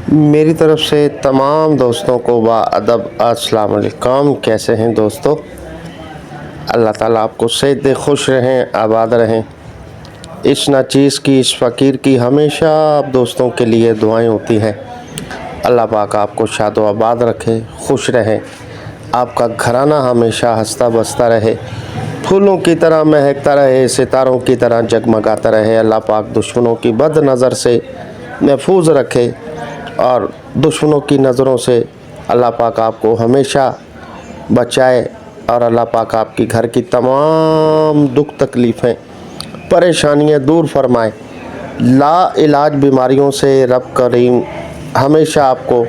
मेरी तरफ से तमाम दोस्तों को बाअदब अस्सलाम वालेकुम। कैसे हैं दोस्तों? अल्लाह ताला आपको सेहत दे, खुश रहें, आबाद रहें। इस नाचीज़ की, इस फ़कीर की हमेशा आप दोस्तों के लिए दुआएं होती हैं। अल्लाह पाक आपको शाद व आबाद रखे, खुश रहें, आपका घराना हमेशा हंसता बसता रहे, फूलों की तरह महकता रहे, सितारों की तरह जगमगाता रहे। अल्लाह पाक दुश्मनों की बद नज़र से महफूज रखे और दुश्मनों की नज़रों से अल्लाह पाक आपको हमेशा बचाए और अल्लाह पाक आपकी घर की तमाम दुख तकलीफ़ें, परेशानियां दूर फरमाए। ला इलाज बीमारियों से रब करीम हमेशा आपको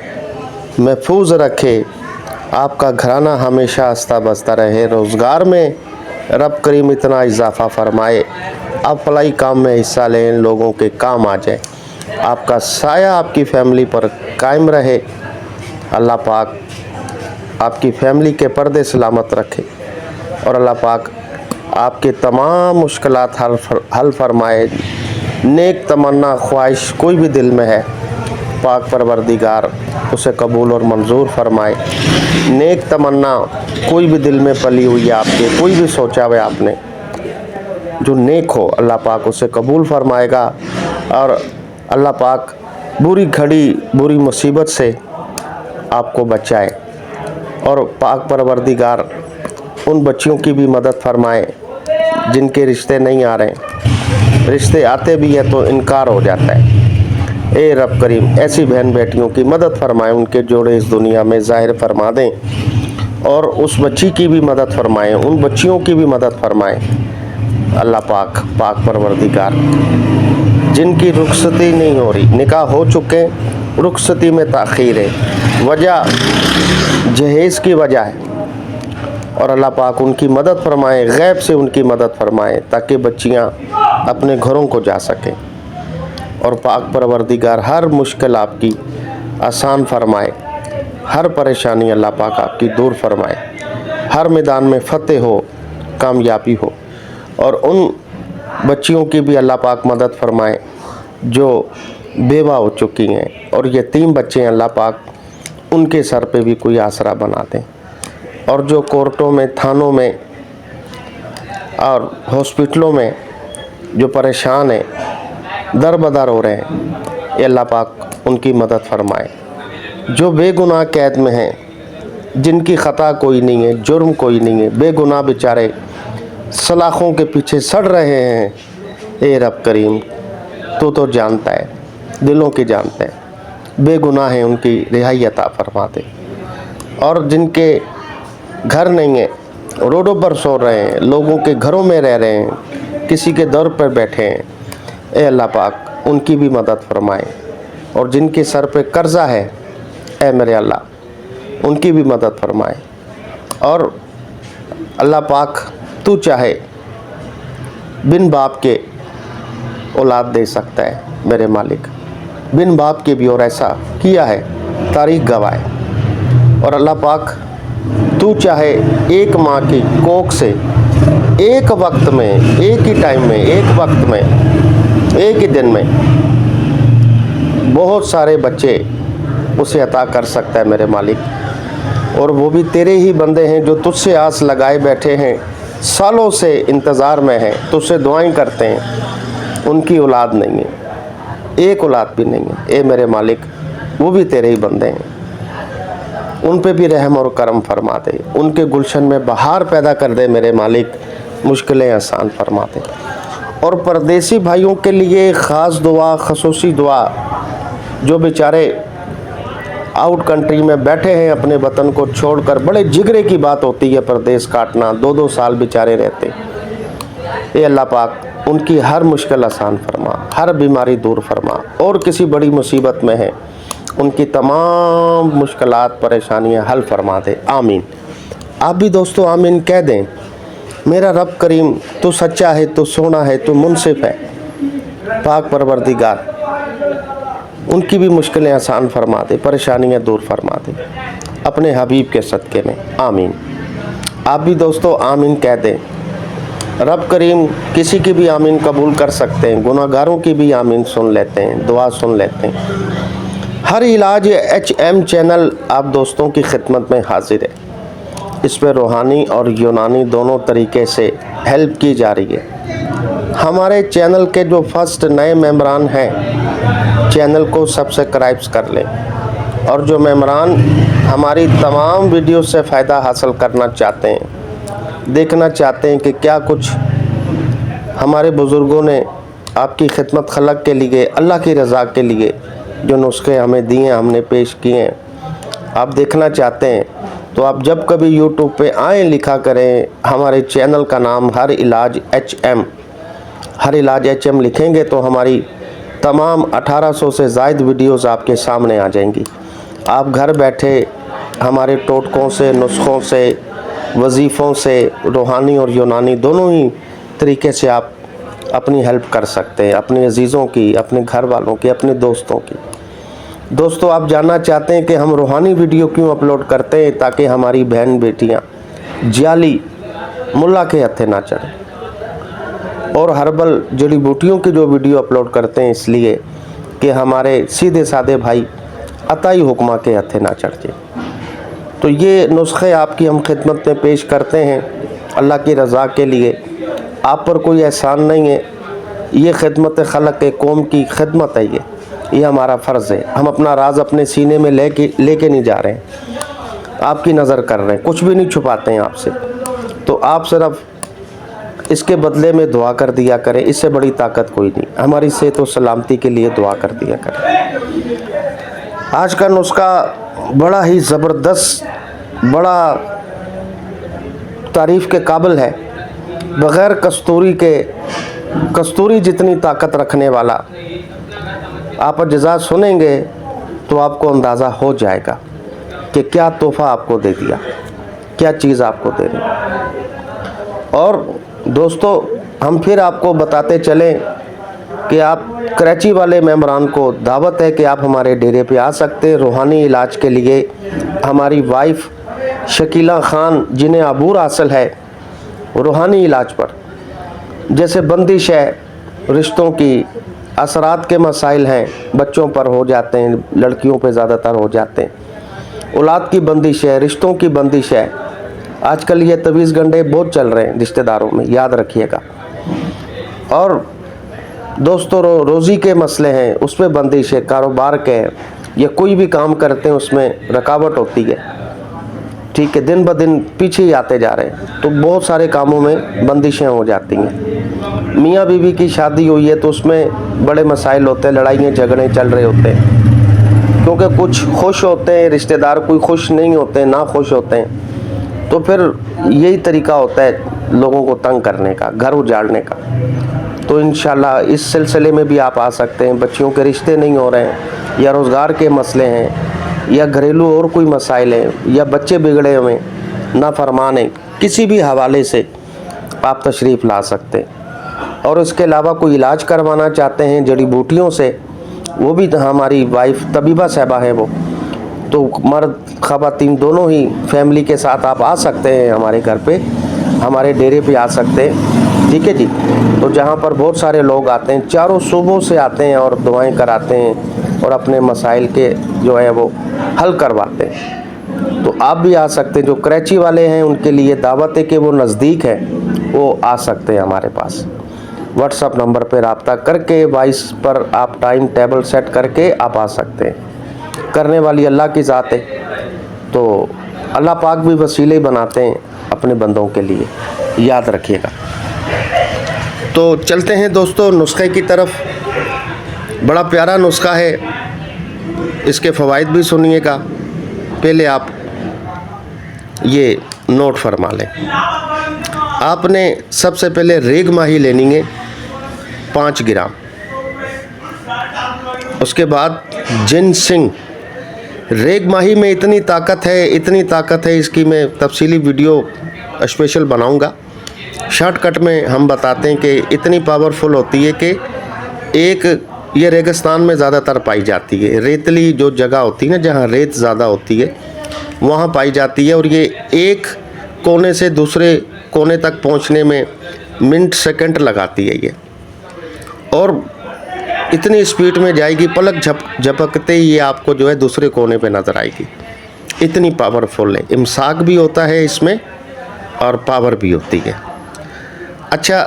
महफूज रखे, आपका घराना हमेशा हंसता बसता रहे, रोज़गार में रब करीम इतना इजाफ़ा फरमाए, आप फलाई काम में हिस्सा लें, लोगों के काम आ जाए, आपका साया आपकी फैमिली पर कायम रहे। अल्लाह पाक आपकी फैमिली के पर्दे सलामत रखे और अल्लाह पाक आपके तमाम मुश्किलात हल फरमाए। नेक तमन्ना ख्वाहिश कोई भी दिल में है, पाक परवरदिगार उसे कबूल और मंजूर फरमाए। नेक तमन्ना कोई भी दिल में पली हुई है आपके, कोई भी सोचा हुआ आपने जो नेक हो, अल्लाह पाक उसे कबूल फरमाएगा और अल्लाह पाक बुरी घड़ी, बुरी मुसीबत से आपको बचाए और पाक परवरदिगार उन बच्चियों की भी मदद फरमाए जिनके रिश्ते नहीं आ रहे, रिश्ते आते भी है तो इनकार हो जाता है। ए रब करीम ऐसी बहन बेटियों की मदद फरमाए, उनके जोड़े इस दुनिया में ज़ाहिर फरमा दें और उस बच्ची की भी मदद फरमाएँ, उन बच्चियों की भी मदद फरमाएँ। अल्लाह पाक पाक परवरदिगार जिनकी रुखसती नहीं हो रही, निकाह हो चुके, रुखसती में ताख़ीर है, वजह जहेज़ की वजह है और अल्लाह पाक उनकी मदद फरमाए, गैब से उनकी मदद फरमाए ताकि बच्चियां अपने घरों को जा सकें और पाक परवरदिगार हर मुश्किल आपकी आसान फरमाए, हर परेशानी अल्लाह पाक आपकी दूर फरमाए, हर मैदान में फ़तेह हो, कामयाबी हो और उन बच्चियों की भी अल्लाह पाक मदद फरमाए जो बेवा हो चुकी हैं और यतीम बच्चे हैं, अल्लाह पाक उनके सर पे भी कोई आसरा बना दें और जो कोर्टों में, थानों में और हॉस्पिटलों में जो परेशान हैं, दर बदर हो रहे हैं, ये अल्लाह पाक उनकी मदद फरमाए। जो बेगुनाह कैद में हैं, जिनकी ख़ता कोई नहीं है, जुर्म कोई नहीं है, बेगुनाह बेचारे सलाखों के पीछे सड़ रहे हैं, ए रब करीम तू तो जानता है, दिलों की जानता है, बेगुनाह हैं, उनकी रिहाई अता फरमा दे। और जिनके घर नहीं है, रोडों पर सो रहे हैं, लोगों के घरों में रह रहे हैं, किसी के दर पर बैठे हैं, ए अल्लाह पाक उनकी भी मदद फरमाए। और जिनके सर पे कर्ज़ा है, ए मेरे अल्लाह उनकी भी मदद फरमाए। और अल्लाह पाक तू चाहे बिन बाप के औलाद दे सकता है मेरे मालिक, बिन बाप के भी, और ऐसा किया है, तारीख गवाह है। और अल्लाह पाक तू चाहे एक माँ की कोख से एक वक्त में, एक ही टाइम में, एक वक्त में, एक ही दिन में बहुत सारे बच्चे उसे अता कर सकता है मेरे मालिक। और वो भी तेरे ही बंदे हैं जो तुझसे आस लगाए बैठे हैं, सालों से इंतज़ार में हैं, तुझसे दुआएं करते हैं, उनकी औलाद नहीं है, एक औलाद भी नहीं है, ए मेरे मालिक वो भी तेरे ही बंदे हैं, उन पे भी रहम और करम फरमा दे, उनके गुलशन में बहार पैदा कर दे मेरे मालिक, मुश्किलें आसान फरमा दे। और परदेसी भाइयों के लिए ख़ास दुआ, खसूसी दुआ, जो बेचारे आउट कंट्री में बैठे हैं, अपने वतन को छोड़कर, बड़े जिगरे की बात होती है परदेश काटना, 2-2 साल बेचारे रहते, ये अल्लाह पाक उनकी हर मुश्किल आसान फरमा, हर बीमारी दूर फरमा, और किसी बड़ी मुसीबत में है उनकी तमाम मुश्किलात, परेशानियां हल फरमा दे। आमीन। आप भी दोस्तों आमीन कह दें। मेरा रब करीम तू सच्चा है, तू सोना है, तू मुनसिफ है, पाक परवरदिगार उनकी भी मुश्किलें आसान फरमा दे, परेशानियां दूर फरमा दे अपने हबीब के सदक़े में। आमीन। आप भी दोस्तों आमीन कह दें। रब करीम किसी की भी आमीन कबूल कर सकते हैं, गुनाहगारों की भी आमीन सुन लेते हैं, दुआ सुन लेते हैं। हर इलाज HM चैनल आप दोस्तों की खिदमत में हाजिर है। इस पर रूहानी और यूनानी दोनों तरीके से हेल्प की जा रही है। हमारे चैनल के जो फर्स्ट नए मेंबरान हैं, चैनल को सब्सक्राइब कर लें, और जो मेंबरान हमारी तमाम वीडियो से फ़ायदा हासिल करना चाहते हैं, देखना चाहते हैं कि क्या कुछ हमारे बुज़ुर्गों ने आपकी खिदमत खलक के लिए, अल्लाह की रज़ा के लिए जो नुस्खे हमें दिए, हमने पेश किए हैं, आप देखना चाहते हैं, तो आप जब कभी यूट्यूब पे आएँ लिखा करें हमारे चैनल का नाम हर इलाज HM, हर इलाज HM लिखेंगे तो हमारी तमाम 1800 से ज़ायद वीडियोस आपके सामने आ जाएंगी। आप घर बैठे हमारे टोटकों से, नुस्खों से, वजीफ़ों से, रूहानी और यूनानी दोनों ही तरीके से आप अपनी हेल्प कर सकते हैं, अपने अजीज़ों की, अपने घर वालों की, अपने दोस्तों की। दोस्तों, आप जानना चाहते हैं कि हम रूहानी वीडियो क्यों अपलोड करते हैं? ताकि हमारी बहन बेटियां जाली मुल्ला के हत्थे ना चढ़ें, और हर्बल जड़ी बूटियों की जो वीडियो अपलोड करते हैं इसलिए कि हमारे सीधे साधे भाई अताई हुक्मा के हत्थे ना चढ़ जाए। तो ये नुस्खे आपकी हम खिदमत में पेश करते हैं अल्लाह की रज़ा के लिए। आप पर कोई एहसान नहीं है, ये खिदमत खलक कौम की खिदमत है, ये हमारा फ़र्ज़ है। हम अपना राज अपने सीने में लेके नहीं जा रहे हैं, आपकी नज़र कर रहे हैं, कुछ भी नहीं छुपाते हैं आपसे। तो आप सिर्फ इसके बदले में दुआ कर दिया करें, इससे बड़ी ताकत कोई नहीं। हमारी सेहत और सलामती के लिए दुआ कर दिया करें। आज का नुस्खा बड़ा ही ज़बरदस्त, बड़ा तारीफ़ के काबिल है। बग़ैर कस्तूरी के, कस्तूरी जितनी ताकत रखने वाला, आप अज्जा सुनेंगे तो आपको अंदाज़ा हो जाएगा कि क्या तोहफ़ा आपको दे दिया, क्या चीज़ आपको दे दी। और दोस्तों, हम फिर आपको बताते चलें कि आप कराची वाले मेंबरान को दावत है कि आप हमारे डेरे पे आ सकते हैं रूहानी इलाज के लिए। हमारी वाइफ शकीला ख़ान, जिन्हें अबूर हासिल है रूहानी इलाज पर, जैसे बंदिश है, रिश्तों की असरात के मसाइल हैं, बच्चों पर हो जाते हैं, लड़कियों पे ज़्यादातर हो जाते हैं, औलाद की बंदिश है, रिश्तों की बंदिश है। आजकल ये तवीज़ गंडे बहुत चल रहे हैं रिश्तेदारों में, याद रखिएगा। और दोस्तों, रोज़ी के मसले हैं, उस पर बंदिश है, कारोबार के हैं, या कोई भी काम करते हैं उसमें रुकावट होती है, ठीक है, दिन ब दिन पीछे ही आते जा रहे हैं, तो बहुत सारे कामों में बंदिशें हो जाती हैं। मियाँ बीवी की शादी हुई है तो उसमें बड़े मसाइल होते हैं, लड़ाइयाँ झगड़े चल रहे होते हैं, क्योंकि कुछ खुश होते हैं रिश्तेदार, कोई खुश नहीं होते हैं, ना खुश होते हैं, तो फिर यही तरीका होता है लोगों को तंग करने का, घर उजाड़ने का। तो इंशाल्लाह इस सिलसिले में भी आप आ सकते हैं। बच्चियों के रिश्ते नहीं हो रहे हैं, या रोज़गार के मसले हैं, या घरेलू और कोई मसाइल हैं, या बच्चे बिगड़े हुए नाफरमान हैं, किसी भी हवाले से आप तशरीफ़ ला सकते हैं। और इसके अलावा कोई इलाज करवाना चाहते हैं जड़ी बूटियों से, वो भी हमारी वाइफ तबीबा साहबा है, वो तो मर्द ख़वातीन दोनों ही फैमिली के साथ आप आ सकते हैं हमारे घर पे, हमारे डेरे पे आ सकते हैं, ठीक है जी। तो जहाँ पर बहुत सारे लोग आते हैं, चारों सूबों से आते हैं और दुआएं कराते हैं और अपने मसाइल के जो है वो हल करवाते हैं। तो आप भी आ सकते हैं। जो कराची वाले हैं उनके लिए दावत है कि वो नज़दीक है, वो आ सकते हैं हमारे पास। व्हाट्सअप नंबर पर रब्ता करके वॉइस पर आप टाइम टेबल सेट करके आप आ सकते हैं। करने वाली अल्लाह की ज़ात है, तो अल्लाह पाक भी वसीले बनाते हैं अपने बंदों के लिए, याद रखिएगा। तो चलते हैं दोस्तों नुस्खे की तरफ। बड़ा प्यारा नुस्खा है, इसके फ़वाइद भी सुनिएगा। पहले आप ये नोट फरमा लें। आपने सबसे पहले रेग माही लेनी है 5 ग्राम, उसके बाद जिनसिंग। रेग माही में इतनी ताकत है, इसकी मैं तफसीली वीडियो स्पेशल बनाऊंगा। शॉर्टकट में हम बताते हैं कि इतनी पावरफुल होती है कि एक ये रेगिस्तान में ज़्यादातर पाई जाती है, रेतली जो जगह होती है ना, जहाँ रेत ज़्यादा होती है वहाँ पाई जाती है। और ये एक कोने से दूसरे कोने तक पहुँचने में मिनट सेकंड लगाती है ये। और इतनी स्पीड में जाएगी, पलक झपकते ही ये आपको जो है दूसरे कोने पे नज़र आएगी। इतनी पावरफुल है, इमसाक भी होता है इसमें और पावर भी होती है। अच्छा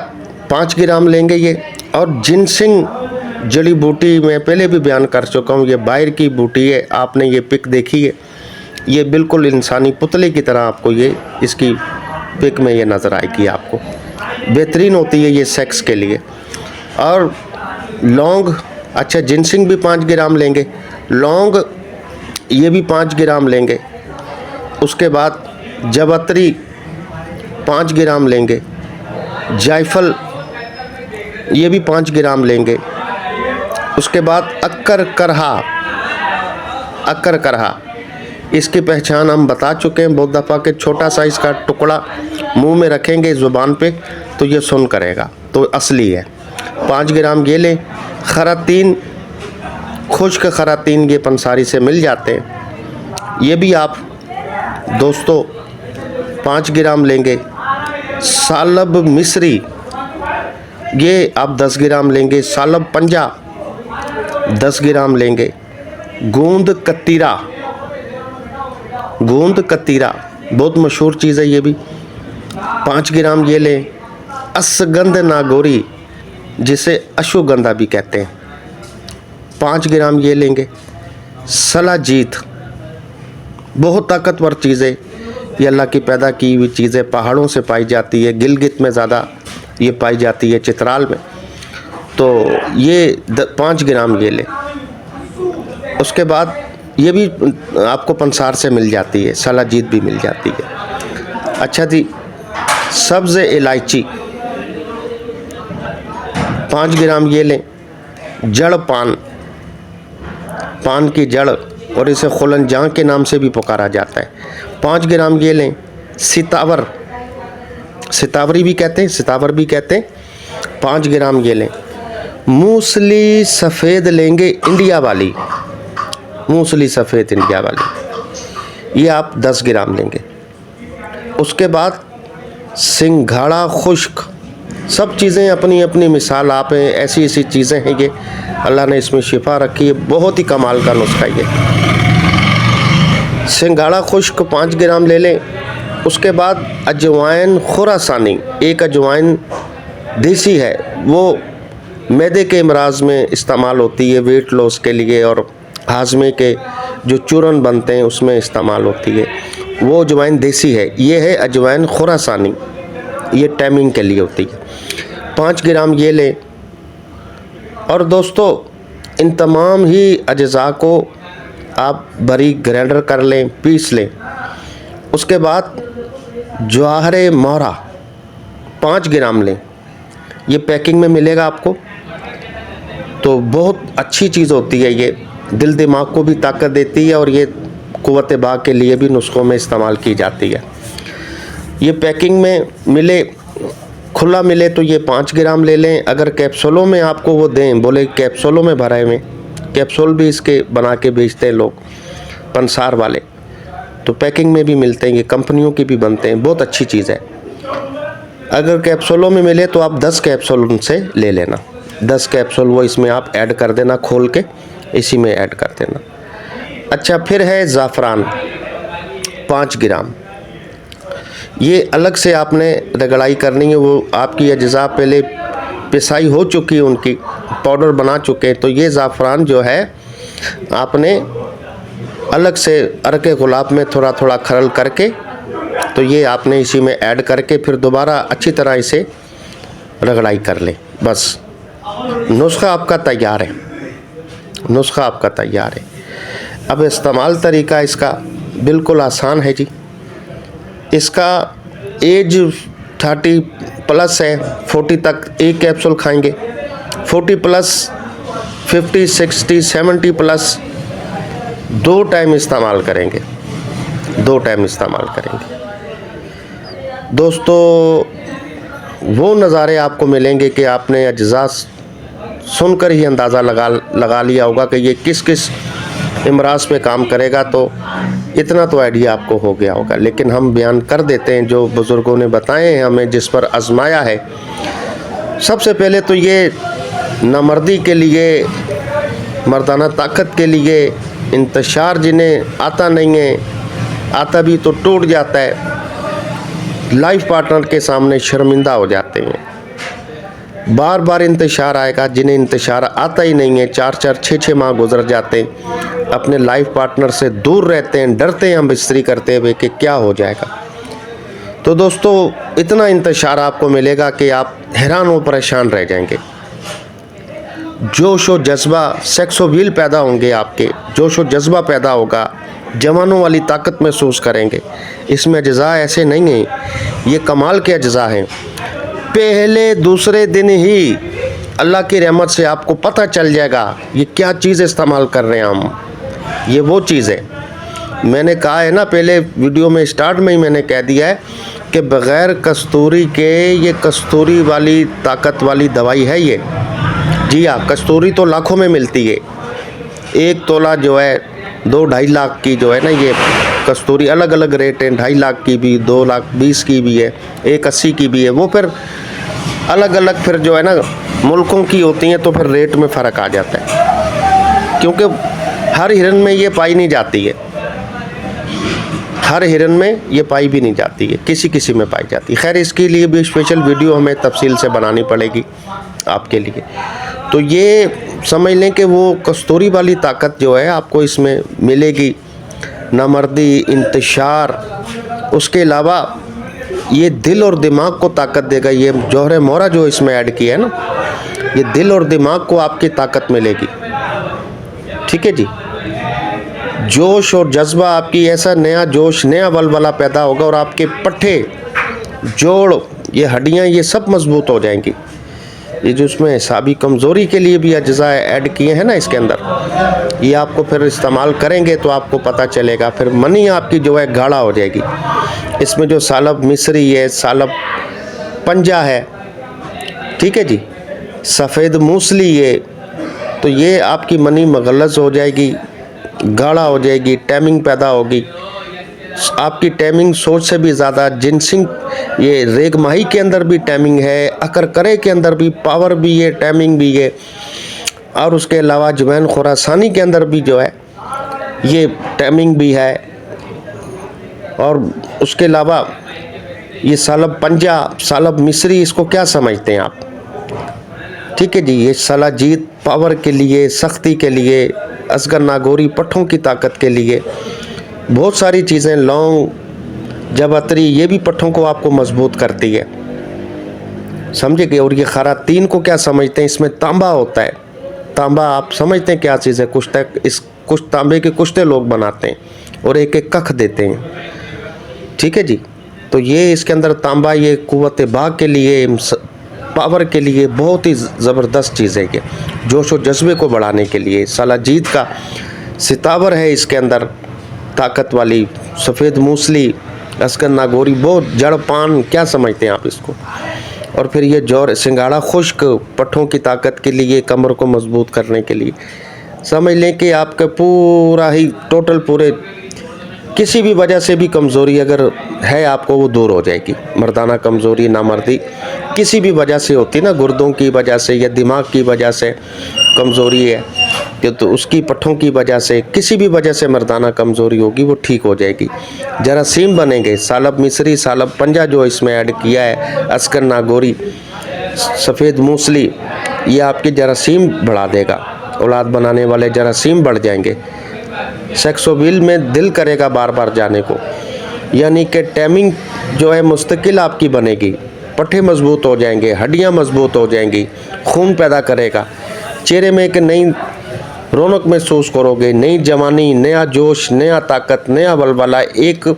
5 ग्राम लेंगे ये। और जिनसिंग जड़ी बूटी मैं पहले भी बयान कर चुका हूँ, ये बाहर की बूटी है, आपने ये पिक देखी है, ये बिल्कुल इंसानी पुतले की तरह आपको ये इसकी पिक में ये नज़र आएगी आपको। बेहतरीन होती है ये सेक्स के लिए। और लौंग, अच्छा जिनसिंग भी 5 ग्राम लेंगे, लौंग ये भी 5 ग्राम लेंगे। उसके बाद जवत्री 5 ग्राम लेंगे, जायफल ये भी 5 ग्राम लेंगे। उसके बाद अक्कर करहा, इसकी पहचान हम बता चुके हैं बहुत दफ़ा के, छोटा सा इसका टुकड़ा मुंह में रखेंगे ज़ुबान पे तो ये सुन करेगा, तो असली है। 5 ग्राम ये लें। खरातीन, खुश्क खरातीन ये पंसारी से मिल जाते हैं, ये भी आप दोस्तों 5 ग्राम लेंगे। सालब मिस्री ये आप 10 ग्राम लेंगे। सालब पंजा 10 ग्राम लेंगे। गूंद कतीरा बहुत मशहूर चीज़ है, ये भी 5 ग्राम ये लें। असगंध नागोरी जिसे अश्वगंधा भी कहते हैं, 5 ग्राम ये लेंगे। सलाजीत बहुत ताकतवर चीज़ है, ये अल्लाह की पैदा की हुई चीज़ें, पहाड़ों से पाई जाती है, गिलगित में ज़्यादा ये पाई जाती है, चित्राल में, तो ये 5 ग्राम ये लें। उसके बाद ये भी आपको पंसार से मिल जाती है, सलाजीत भी मिल जाती है। अच्छा जी, सब्ज़ इलायची 5 ग्राम ये लें। जड़ पान की जड़, और इसे खुलनजां के नाम से भी पुकारा जाता है, 5 ग्राम ये लें। सितावरी भी कहते हैं, 5 ग्राम ये लें। मूसली सफ़ेद लेंगे, इंडिया वाली मूसली सफ़ेद इंडिया वाली, ये आप 10 ग्राम लेंगे। उसके बाद सिंघाड़ा खुश्क, सब चीज़ें अपनी अपनी मिसाल आप हैं, ऐसी ऐसी चीज़ें हैं, ये अल्लाह ने इसमें शिफा रखी है, बहुत ही कमाल का नुस्खा ये। सिंघाड़ा खुश्क 5 ग्राम ले लें। उसके बाद अजवाइन खुरासानी, एक अजवाइन देसी है, वो मैदे के अमराज में इस्तेमाल होती है, वेट लॉस के लिए, और हाजमे के जो चूरन बनते हैं उसमें इस्तेमाल होती है, वो अजवाइन देसी है। ये है अजवाइन खुरासानी, ये टाइमिंग के लिए होती है, 5 ग्राम ये लें। और दोस्तों इन तमाम ही अज्जा को आप बारीक ग्राइंडर कर लें, पीस लें। उसके बाद जवाहर मोहरा 5 ग्राम लें, ये पैकिंग में मिलेगा आपको, तो बहुत अच्छी चीज़ होती है, ये दिल दिमाग को भी ताकत देती है, और ये क़ुव्वत बाग़ के लिए भी नुस्ख़ों में इस्तेमाल की जाती है। ये पैकिंग में मिले, खुला मिले तो ये 5 ग्राम ले लें। अगर कैप्सूलों में आपको वो दें, बोले कैप्सूलों में भरे हुए, कैप्सूल भी इसके बना के बेचते हैं लोग पंसार वाले, तो पैकिंग में भी मिलते हैं, ये कंपनियों की भी बनते हैं, बहुत अच्छी चीज़ है। अगर कैप्सूलों में मिले तो आप 10 कैप्सूल उनसे ले लेना, 10 कैप्सूल वो इसमें आप ऐड कर देना, खोल के इसी में ऐड कर देना। अच्छा, फिर है ज़ाफ़रान 5 ग्राम, ये अलग से आपने रगड़ाई करनी है, वो आपकी अज्जा पहले पिसाई हो चुकी है, उनकी पाउडर बना चुके हैं, तो ये ज़ाफ़रान जो है आपने अलग से अरके गुलाब में थोड़ा थोड़ा खरल करके, तो ये आपने इसी में ऐड करके फिर दोबारा अच्छी तरह इसे रगड़ाई कर लें, बस नुस्खा आपका तैयार है। अब इस्तेमाल तरीका इसका बिल्कुल आसान है जी। इसका एज 30 प्लस है, 40 तक एक कैप्सूल खाएंगे, 40 प्लस, 50, 60, 70 प्लस 2 टाइम इस्तेमाल करेंगे, 2 टाइम इस्तेमाल करेंगे। दोस्तों वो नज़ारे आपको मिलेंगे कि आपने अज्जा सुनकर ही अंदाज़ा लगा लिया होगा कि ये किस किस इमराज पे काम करेगा, तो इतना तो आइडिया आपको हो गया होगा। लेकिन हम बयान कर देते हैं जो बुज़ुर्गों ने बताए हैं हमें, जिस पर आजमाया है। सबसे पहले तो ये नामर्दी के लिए, मर्दाना ताकत के लिए, इंतशार जिन्हें आता नहीं है, आता भी तो टूट जाता है, लाइफ पार्टनर के सामने शर्मिंदा हो जाते हैं। बार बार इंतशार आएगा, जिन्हें इंतशार आता ही नहीं है, 4-4, 6-6 माह गुजर जाते हैं, अपने लाइफ पार्टनर से दूर रहते हैं, डरते हैं हम बिस्तरी करते हुए कि क्या हो जाएगा। तो दोस्तों इतना इंतशार आपको मिलेगा कि आप हैरान और परेशान रह जाएंगे। जोश और जज्बा, सेक्स और व्हील पैदा होंगे, आपके जोश और जज्बा पैदा होगा, जवानों वाली ताकत महसूस करेंगे। इसमें अज्जा ऐसे नहीं हैं, ये कमाल के अज्जा हैं। पहले दूसरे दिन ही अल्लाह की रहमत से आपको पता चल जाएगा ये क्या चीज़ इस्तेमाल कर रहे हैं हम, ये वो चीज़ है। मैंने कहा है ना पहले वीडियो में, स्टार्ट में ही मैंने कह दिया है कि बग़ैर कस्तूरी के ये कस्तूरी वाली ताकत वाली दवाई है ये। जी हाँ, कस्तूरी तो लाखों में मिलती है, 1 तोला जो है 2-2.5 लाख की जो है ना ये कस्तूरी, अलग अलग रेट हैं, 2.5 लाख की भी, 2,20,000 की भी है, 1,80,000 की भी है। वो फिर अलग अलग फिर जो है ना मुल्कों की होती हैं, तो फिर रेट में फ़र्क आ जाता है, क्योंकि हर हिरन में ये पाई नहीं जाती है, हर हिरन में ये पाई भी नहीं जाती है, किसी किसी में पाई जाती है। खैर इसके लिए भी स्पेशल वीडियो हमें तफसील से बनानी पड़ेगी आपके लिए। तो ये समझ लें कि वो कस्तूरी वाली ताकत जो है आपको इसमें मिलेगी, नामर्दी, इंतशार, उसके अलावा ये दिल और दिमाग को ताकत देगा। ये जौहर मोहरा जो इसमें ऐड किया है ना, ये दिल और दिमाग को आपकी ताकत मिलेगी। ठीक है जी, जोश और जज्बा, आपकी ऐसा नया जोश, नया वलवला पैदा होगा और आपके पट्टे, जोड़, ये हड्डियाँ, ये सब मजबूत हो जाएंगी। ये जो इसमें हिसाबी कमज़ोरी के लिए भी अज्जा ऐड किए हैं ना इसके अंदर, ये आपको फिर इस्तेमाल करेंगे तो आपको पता चलेगा, फिर मनी आपकी जो है गाढ़ा हो जाएगी। इसमें जो सालब मिस्री है, सालब पंजा है, ठीक है जी, सफ़ेद मूसली है, तो ये आपकी मनी मगलज़ हो जाएगी, गाढ़ा हो जाएगी, टाइमिंग पैदा होगी। आपकी टाइमिंग सोच से भी ज़्यादा, जिनसिंग, ये रेग माही के अंदर भी टाइमिंग है, अकरकरे के अंदर भी पावर भी है, टाइमिंग भी है, और उसके अलावा जुबैन खुरासानी के अंदर भी जो है ये टाइमिंग भी है। और उसके अलावा ये सालब पंजा, सालब मिस्री, इसको क्या समझते हैं आप? ठीक है जी, ये सलाजीत पावर के लिए, सख्ती के लिए, असगर नागौरी पट्ठों की ताकत के लिए, बहुत सारी चीज़ें, लौंग, जबतरी, ये भी पट्ठों को आपको मजबूत करती है, समझे कि। और ये खरातीन को क्या समझते हैं, इसमें तांबा होता है। तांबा आप समझते हैं क्या चीज़ है? कुछ तांबे के कुश्ते लोग बनाते हैं और एक एक कख देते हैं, ठीक है जी। तो ये इसके अंदर तांबा, ये कुव्वत बाग के लिए, पावर के लिए बहुत ही ज़बरदस्त चीज़ है। ये जोश और जज्बे को बढ़ाने के लिए, सलाजीत का सितावर है इसके अंदर, ताकत वाली, सफ़ेद मूसली, असगर नागौरी, बहुत जड़ पान, क्या समझते हैं आप इसको। और फिर ये जौर सिंगाड़ा खुश्क, पट्ठों की ताकत के लिए, कमर को मजबूत करने के लिए। समझ लें कि आपका पूरा ही टोटल, पूरे किसी भी वजह से भी कमज़ोरी अगर है आपको, वो दूर हो जाएगी। मर्दाना कमज़ोरी, नामर्दी किसी भी वजह से होती है ना, गुर्दों की वजह से या दिमाग की वजह से कमज़ोरी है, तो उसकी पट्ठों की वजह से, किसी भी वजह से मर्दाना कमज़ोरी होगी, वो ठीक हो जाएगी। जरासीम बनेंगे, सालब मिस्री, सालब पंजा जो इसमें ऐड किया है, असगर नागौरी, सफ़ेद मूसली, ये आपके जरासीम बढ़ा देगा, औलाद बनाने वाले जरासीम बढ़ जाएंगे। सेक्स और व्हील में दिल करेगा बार बार जाने को, यानी कि टाइमिंग जो है मुस्तकिल आपकी बनेगी, पट्टे मजबूत हो जाएंगे, हड्डियां मजबूत हो जाएंगी, खून पैदा करेगा, चेहरे में एक नई रौनक महसूस करोगे, नई जवानी, नया जोश, नया ताकत, नया बलबला। एक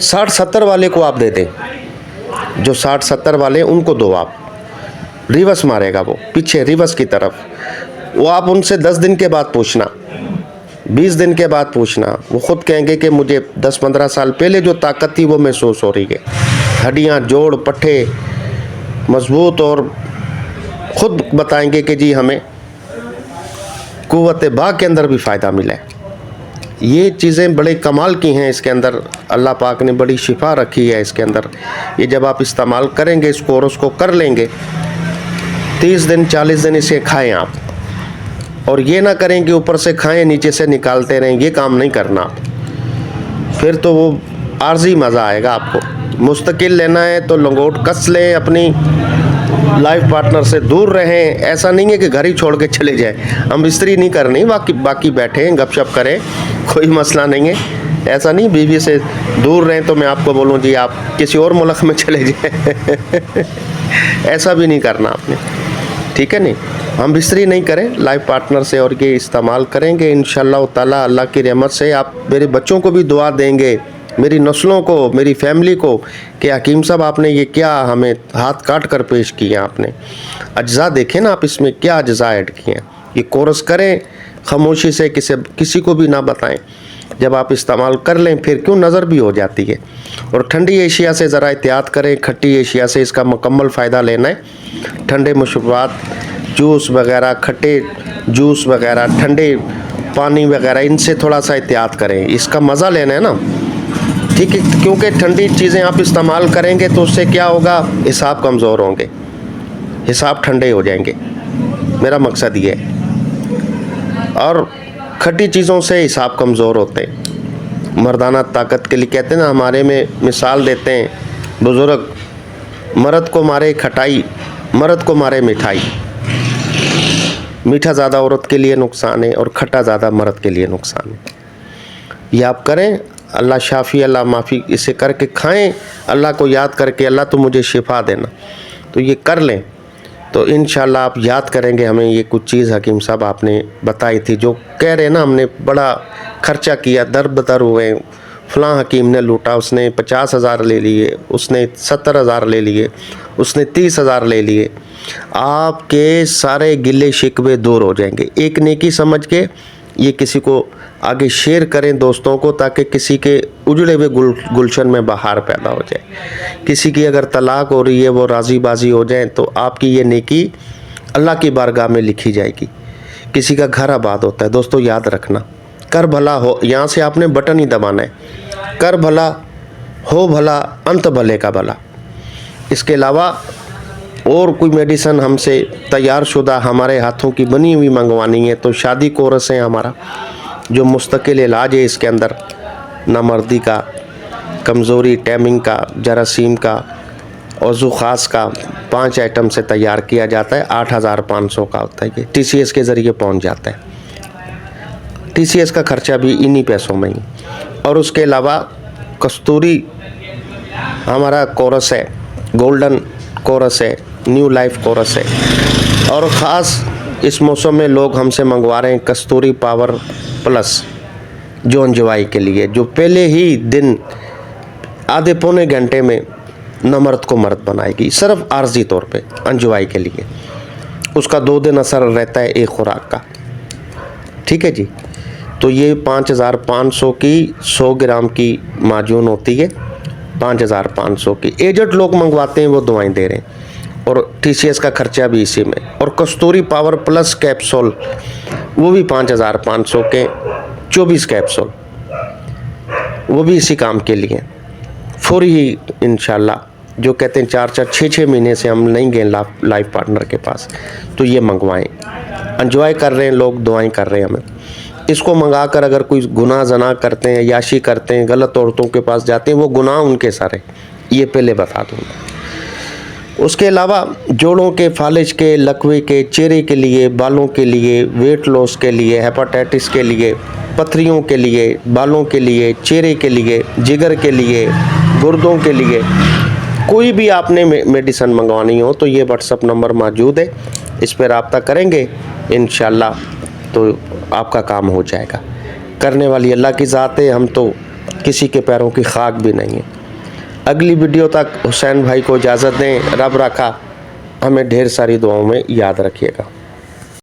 60-70 वाले को आप दे दें, जो 60-70 वाले उनको दो आप, रिवर्स मारेगा वो पीछे, रिवर्स की तरफ। वो आप उनसे 10 दिन के बाद पूछना, 20 दिन के बाद पूछना, वो ख़ुद कहेंगे कि मुझे 10-15 साल पहले जो ताकत थी वो महसूस हो रही है, हड्डियाँ, जोड़, पट्टे मजबूत, और ख़ुद बताएंगे कि जी हमें कुव्वत बाग के अंदर भी फ़ायदा मिला है। ये चीज़ें बड़े कमाल की हैं, इसके अंदर अल्लाह पाक ने बड़ी शिफा रखी है इसके अंदर। ये जब आप इस्तेमाल करेंगे इसको और उसको कर लेंगे 30 दिन 40 दिन इसे खाएं आप, और ये ना करें कि ऊपर से खाएं नीचे से निकालते रहें, ये काम नहीं करना आप, फिर तो वो आर्जी मज़ा आएगा आपको। मुस्तकिल लेना है तो लंगोट कस लें, अपनी लाइफ पार्टनर से दूर रहें। ऐसा नहीं है कि घर ही छोड़ के चले जाएं, हम इस्त्री नहीं करनी, बाकी बैठें गपशप करें, कोई मसला नहीं है। ऐसा नहीं बीवी से दूर रहें तो मैं आपको बोलूँ जी आप किसी और मुल्क में चले जाएं ऐसा भी नहीं करना आपने, ठीक है नहीं। हम बिस्तरी नहीं करें लाइफ पार्टनर से, और ये इस्तेमाल करेंगे इंशाअल्लाह ताला। अल्लाह की रहमत से आप मेरे बच्चों को भी दुआ देंगे, मेरी नस्लों को, मेरी फैमिली को, कि हकीम साहब आपने ये क्या हमें हाथ काट कर पेश किया, आपने अज्जा देखें ना आप, इसमें क्या अज्जा ऐड किए हैं। ये कोर्स करें खामोशी से, किसी को भी ना बताएं। जब आप इस्तेमाल कर लें फिर क्यों नज़र भी हो जाती है। और ठंडी एशिया से ज़रा एहतियात करें, खट्टी एशिया से इसका मुकम्मल फ़ायदा लेना है। ठंडे मशरूबात, जूस वगैरह, खट्टे जूस वगैरह, ठंडे पानी वगैरह, इनसे थोड़ा सा एहतियात करें, इसका मज़ा लेना है ना, ठीक है। क्योंकि ठंडी चीज़ें आप इस्तेमाल करेंगे तो उससे क्या होगा, हिसाब कमज़ोर होंगे, हिसाब ठंडे हो जाएंगे, मेरा मकसद ये है। और खट्टी चीज़ों से हिसाब कमज़ोर होते हैं। मर्दाना ताकत के लिए कहते हैं ना, हमारे में मिसाल देते हैं बुज़ुर्ग, मर्द को मारे खटाई, मर्द को मारे मिठाई। मीठा ज़्यादा औरत के लिए नुकसान है और खट्टा ज़्यादा मर्द के लिए नुकसान है। ये आप करें, अल्लाह शाफ़ी अल्लाह माफ़ी, इसे करके खाएं, अल्लाह को याद करके, अल्लाह तो मुझे शिफा देना, तो ये कर लें तो इंशाअल्लाह आप याद करेंगे हमें। ये कुछ चीज़ हकीम साहब आपने बताई थी, जो कह रहे ना हमने बड़ा खर्चा किया, दर बदर हुए, फ़लाँ हकीम ने लूटा, उसने 50,000 ले लिए, उसने 70,000 ले लिए, उसने 30,000 ले लिए। आपके सारे गिले शिकवे दूर हो जाएंगे। एक नेकी समझ के ये किसी को आगे शेयर करें दोस्तों को, ताकि किसी के उजड़े हुए गुलशन में बहार पैदा हो जाए। किसी की अगर तलाक हो रही है वो राज़ी बाजी हो जाए तो आपकी ये नेकी अल्लाह की बारगाह में लिखी जाएगी। किसी का घर आबाद होता है, दोस्तों याद रखना, कर भला हो, यहाँ से आपने बटन ही दबाना है, कर भला हो भला अंत भले का भला। इसके अलावा और कोई मेडिसिन हमसे तैयार शुदा हमारे हाथों की बनी हुई मंगवानी है तो शादी कोर्स है हमारा, जो मुस्तकिल इलाज है। इसके अंदर नामर्दी का, कमज़ोरी, टैमिंग का, जरासीम का, औज़ू ख़ास का 5 आइटम से तैयार किया जाता है। 8,500 का होता है। ये TCS के ज़रिए पहुंच जाता है। TCS का ख़र्चा भी इन्हीं पैसों में ही। और उसके अलावा कस्तूरी हमारा कोर्स है, गोल्डन कोर्स है, न्यू लाइफ कोर्स है। और ख़ास इस मौसम में लोग हमसे मंगवा रहे हैं कस्तूरी पावर प्लस, जो अंजवाई के लिए, जो पहले ही दिन आधे पौने घंटे में न मर्द को मर्द बनाएगी, सिर्फ आर्जी तौर पे अंजवाई के लिए। उसका 2 दिन असर रहता है एक खुराक का, ठीक है जी। तो ये 5,500 की 100 ग्राम की माजून होती है, 5,500 की। एजेड लोग मंगवाते हैं वो दवाएं दे रहे हैं, और TCS का खर्चा भी इसी में। और कस्तूरी पावर प्लस कैप्सूल वो भी 5,500 के 24 कैप्सूल, वो भी इसी काम के लिए। फौरी ही इंशाल्लाह, जो कहते हैं 4-4 6-6 महीने से हम नहीं गए लाइफ पार्टनर के पास, तो ये मंगवाएं। एंजॉय कर रहे हैं लोग, दुआएं कर रहे हैं हमें। इसको मंगाकर अगर कोई गुनाह जना करते हैं, याशी करते हैं, गलत औरतों के पास जाते हैं, वो गुनाह उनके सारे, ये पहले बता दूँगा। उसके अलावा जोड़ों के, फालिज के, लकवे के, चेहरे के लिए, बालों के लिए, वेट लॉस के लिए, हेपाटाइटिस के लिए, पथरियों के लिए, बालों के लिए, चेहरे के लिए, जिगर के लिए, गुर्दों के लिए, कोई भी आपने मेडिसिन मंगवानी हो तो ये व्हाट्सअप नंबर मौजूद है, इस पर रब्ता करेंगे इंशाल्लाह तो आपका काम हो जाएगा। करने वाली अल्लाह की ज़ात है, हम तो किसी के पैरों की खाक भी नहीं है। अगली वीडियो तक हुसैन भाई को इजाज़त दें। रब रखा हमें ढेर सारी दुआओं में याद रखिएगा।